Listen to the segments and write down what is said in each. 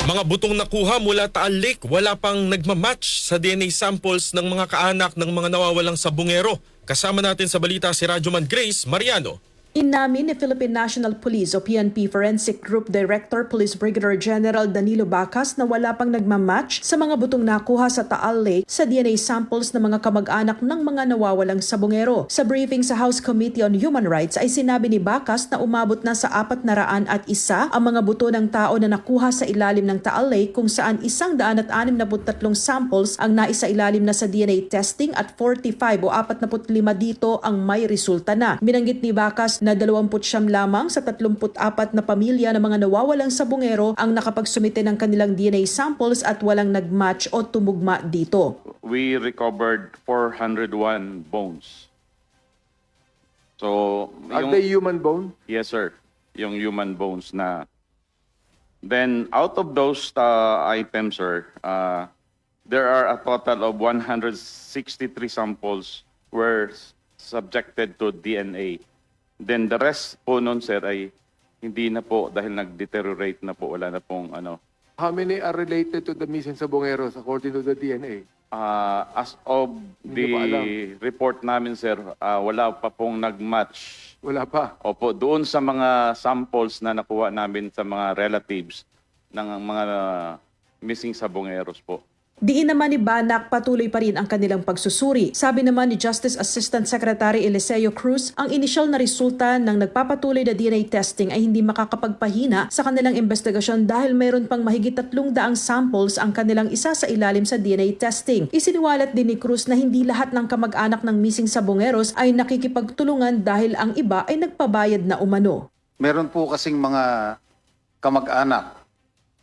Mga butong nakuha mula Taal Lake, wala pang nagmamatch sa DNA samples ng mga kaanak ng mga nawawalang sabungero. Kasama natin sa balita si Radyoman Grace Mariano. Inamin ni Philippine National Police o PNP Forensic Group Director Police Brigadier General Danilo Bacas na wala pang nagmamatch sa mga butong nakuha sa Taal Lake sa DNA samples ng mga kamag-anak ng mga nawawalang sabungero. Sa briefing sa House Committee on Human Rights ay sinabi ni Bacas na umabot na sa 401 ang mga buto ng tao na nakuha sa ilalim ng Taal Lake kung saan 163 samples ang naisa-ilalim na sa DNA testing at 45 o 45 dito ang may resulta na. Binanggit ni Bacas na 29 lamang sa 34 na pamilya ng mga nawawalang sabungero ang nakapagsumite ng kanilang DNA samples at walang nagmatch o tumugma dito. We recovered 401 bones. So, Are they human bone? yes sir, yung human bones na. Then out of those items sir, there are a total of 163 samples were subjected to DNA. Then the rest po nun sir ay hindi na po dahil nag-deteriorate na po, wala na pong ano. How many are related to the missing sabongeros according to the DNA? As of Hindi pa alam. the report namin sir, wala pa pong nag-match. Wala pa. Opo, doon sa mga samples na nakuha namin sa mga relatives ng mga missing sabongeros po. Diin naman ni Banak patuloy pa rin ang kanilang pagsusuri. Sabi naman ni Justice Assistant Secretary Eliseo Cruz, ang inisyal na resulta ng nagpapatuloy na DNA testing ay hindi makakapagpahina sa kanilang investigasyon dahil mayroon pang mahigit 300 samples ang kanilang isa sa ilalim sa DNA testing. Isiniwalat din ni Cruz na hindi lahat ng kamag-anak ng missing sabongeros ay nakikipagtulungan dahil ang iba ay nagpabayad na umano. Meron po kasing mga kamag-anak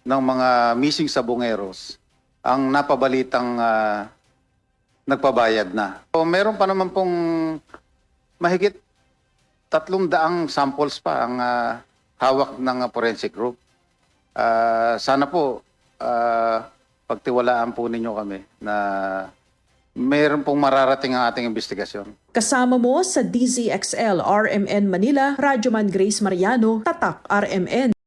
ng mga missing sabongeros ang napabalitang nagpabayad na. So, meron pa naman pong mahigit 300 samples pa ang hawak ng forensic group. Sana po pagtiwalaan po ninyo kami na meron pong mararating ang ating investigasyon. Kasama mo sa DZXL RMN Manila, Radyoman Grace Mariano, Tatak RMN.